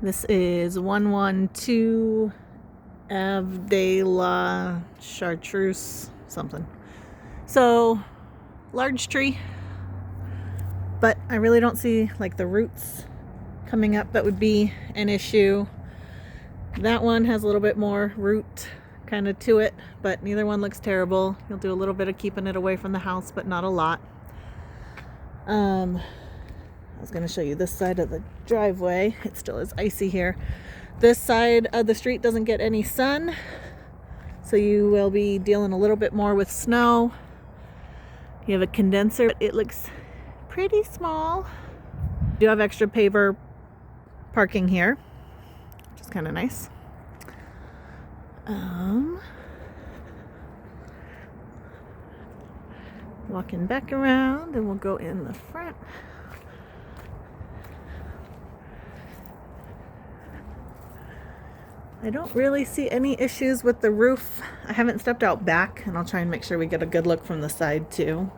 This is 112 Ave de la Chartreuse something. So, large tree, but I really don't see like the roots coming up that would be an issue. That one has a little bit more root kind of to it, but neither one looks terrible. You'll do a little bit of keeping it away from the house, but not a lot. I was going to show you this side of the driveway. It still is icy here. This side of the street doesn't get any sun, so you will be dealing a little bit more with snow. You have a condenser. It looks pretty small. You do have extra paver parking here, which is kind of nice. Walking back around, and we'll go in the front. I don't really see any issues with the roof. I haven't stepped out back, and I'll try and make sure we get a good look from the side too.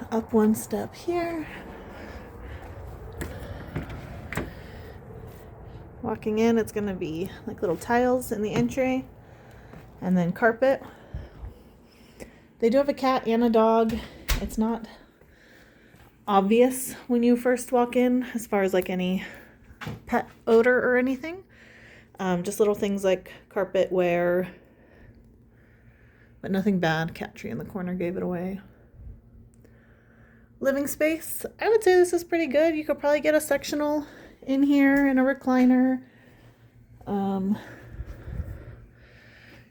Up one step here. Walking in, it's going to be like little tiles in the entry, and then carpet. They do have a cat and a dog. It's not obvious when you first walk in as far as like any pet odor or anything. Just little things like carpet wear, but nothing bad. Cat tree in the corner gave it away. Living space, I would say this is pretty good. You could probably get a sectional in here and a recliner.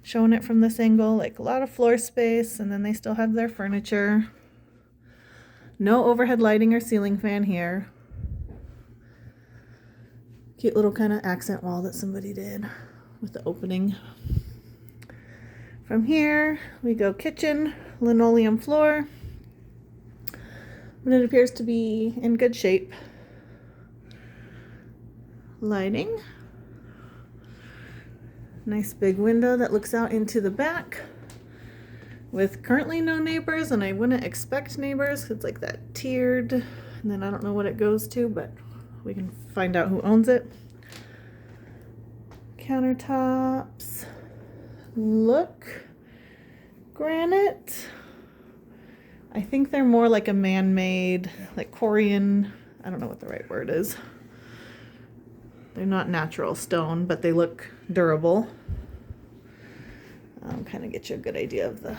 Showing it from this angle, like a lot of floor space, and then they still have their furniture. No overhead lighting or ceiling fan here. Cute little kind of accent wall that somebody did with the opening. From here, we go kitchen, linoleum floor. But it appears to be in good shape. Lighting. Nice big window that looks out into the back with currently no neighbors, and I wouldn't expect neighbors. It's like that tiered, and then I don't know what it goes to, but we can find out who owns it. Countertops look granite. I think they're more like a man-made, like Korean, I don't know what the right word is. They're not natural stone, but they look durable. Kind of get you a good idea of the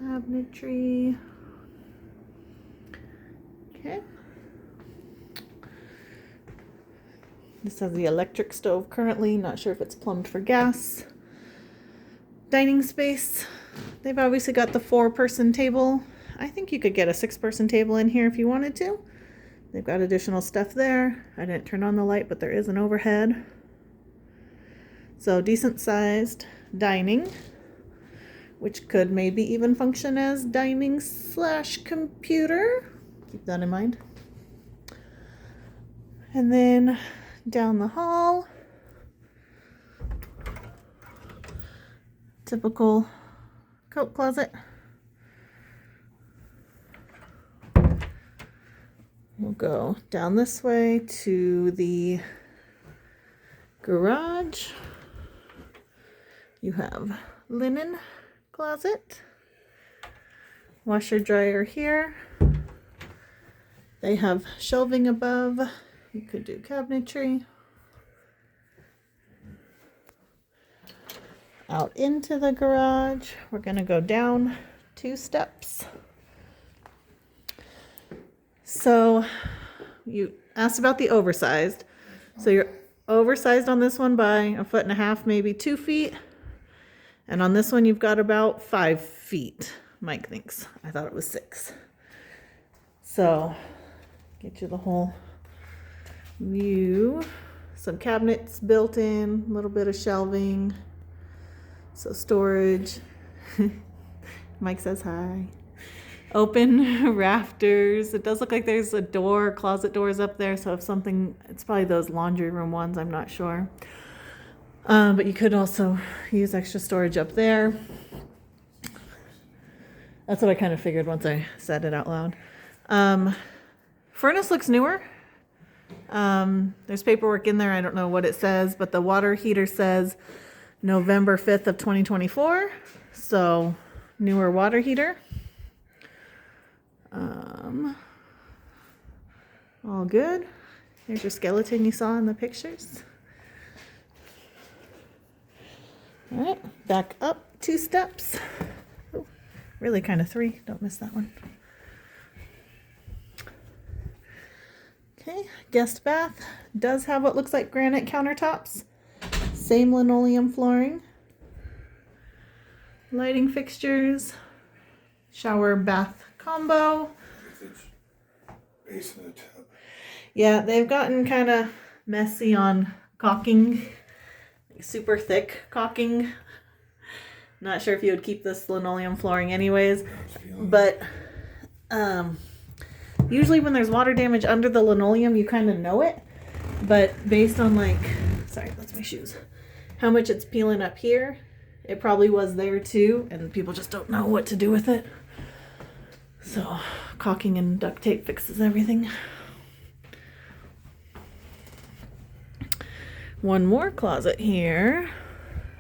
cabinetry. Okay. This has the electric stove currently. Not sure if it's plumbed for gas. Dining space. They've obviously got the 4-person table. I think you could get a 6-person table in here if you wanted to. They've got additional stuff there. I didn't turn on the light, but there is an overhead. So decent sized dining, which could maybe even function as dining / computer. Keep that in mind. And then down the hall, typical coat closet. We'll go down this way to the garage. You have linen closet, washer dryer here. They have shelving above. You could do cabinetry. Out into the garage. We're going to go down 2 steps. So you asked about the oversized. So you're oversized on this one by 1.5 feet, maybe 2 feet. And on this one, you've got about 5 feet. Mike thinks. I thought it was 6. So get you the whole view. Some cabinets built in, a little bit of shelving. So storage. Mike says hi. Open rafters. It does look like there's a door, closet doors up there. So if something, it's probably those laundry room ones, I'm not sure. But you could also use extra storage up there. That's what I kind of figured once I said it out loud. Furnace looks newer. There's paperwork in there. I don't know what it says, but the water heater says November 5th of 2024. So newer water heater. All good. Here's your skeleton you saw in the pictures. All right, back up 2 steps. Oh, really kind of 3. Don't miss that one. Okay, guest bath does have what looks like granite countertops. Same linoleum flooring. Lighting fixtures. Shower bath combo. Base of the tub. Yeah, they've gotten kind of messy on caulking. Super thick caulking. Not sure if you would keep this linoleum flooring anyways. But usually when there's water damage under the linoleum, you kind of know it. But based on sorry, that's my shoes. How much it's peeling up here, it probably was there too. And people just don't know what to do with it. So caulking and duct tape fixes everything. One more closet here.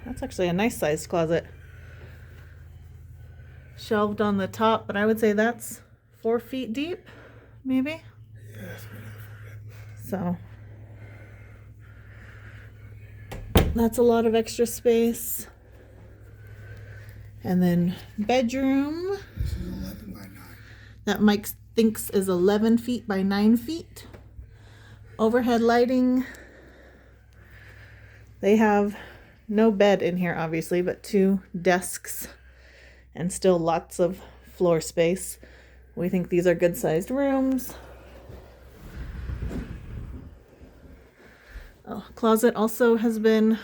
That's actually a nice sized closet. Shelved on the top, but I would say that's 4 feet deep, maybe. Yes, so that's a lot of extra space. And then bedroom. This is 11 by 9. That Mike thinks is 11 feet by 9 feet. Overhead lighting. They have no bed in here, obviously, but 2 desks and still lots of floor space. We think these are good sized rooms. Oh, closet also has been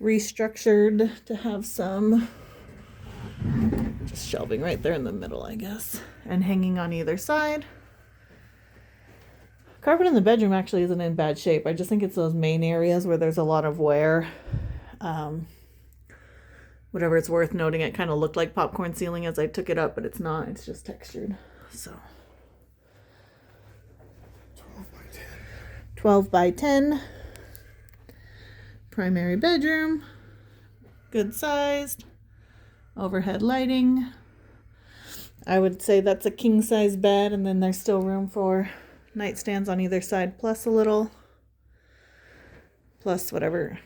restructured to have some just shelving right there in the middle, I guess, and hanging on either side. Carpet in the bedroom actually isn't in bad shape. I just think it's those main areas where there's a lot of wear. Whatever it's worth noting, it kind of looked like popcorn ceiling as I took it up, but it's not. It's just textured. So 12 by 10. 12 by 10. Primary bedroom. Good sized. Overhead lighting. I would say that's a king size bed, and then there's still room for nightstands on either side, plus a little, plus whatever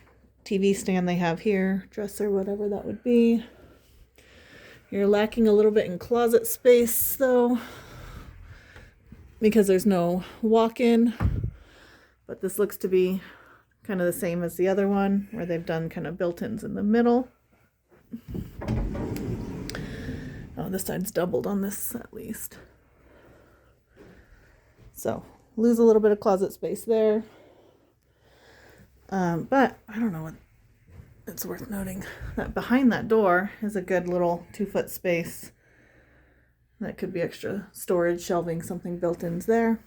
TV stand they have here, dresser, whatever that would be. You're lacking a little bit in closet space though, because there's no walk-in, but this looks to be kind of the same as the other one, where they've done kind of built-ins in the middle. Oh, this side's doubled on this at least. So lose a little bit of closet space there. But I don't know what it's worth noting that behind that door is a good little 2-foot space. That could be extra storage, shelving, something built-ins there.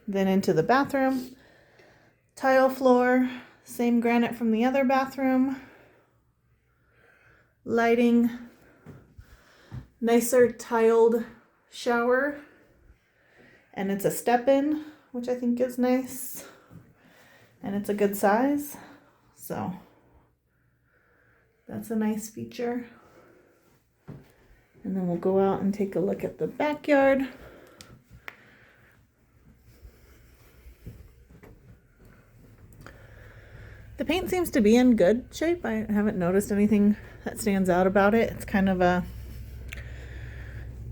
Then into the bathroom. Tile floor, same granite from the other bathroom. Lighting. Nicer tiled shower. And it's a step-in, which I think is nice. And it's a good size. So that's a nice feature. And then we'll go out and take a look at the backyard. The paint seems to be in good shape. I haven't noticed anything that stands out about it. It's kind of a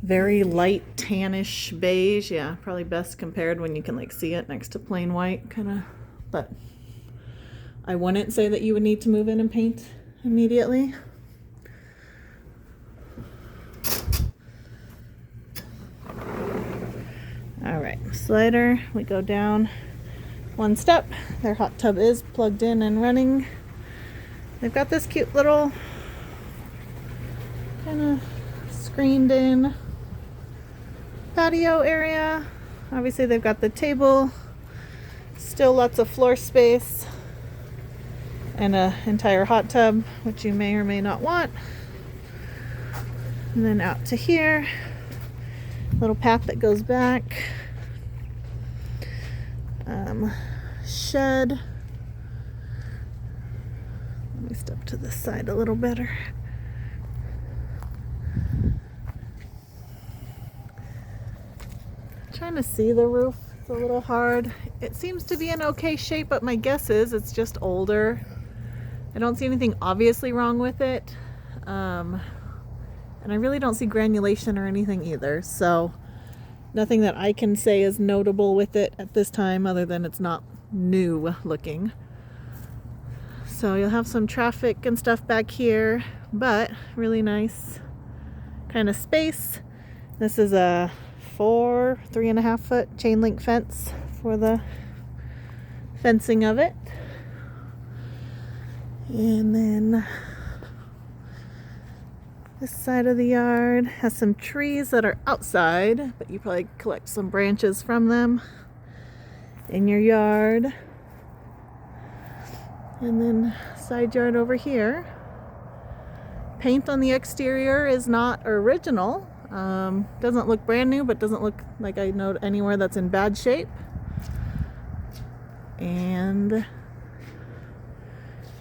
very light tannish beige. Yeah, probably best compared when you can like see it next to plain white kind of. But I wouldn't say that you would need to move in and paint immediately. All right, slider, we go down 1 step. Their hot tub is plugged in and running. They've got this cute little kind of screened in patio area. Obviously they've got the table, still lots of floor space, and an entire hot tub, which you may or may not want. And then out to here, little path that goes back. Shed. Let me step to this side a little better. Trying to see the roof. It's a little hard. It seems to be in okay shape, but my guess is it's just older. I don't see anything obviously wrong with it. And I really don't see granulation or anything either. So nothing that I can say is notable with it at this time other than it's not new looking. So you'll have some traffic and stuff back here, but really nice kind of space. This is a 3.5 foot chain link fence for the fencing of it. And then this side of the yard has some trees that are outside, but you probably collect some branches from them in your yard. And then side yard over here. Paint on the exterior is not original. Doesn't look brand new, but doesn't look like I know anywhere that's in bad shape. And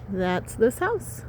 that's this house.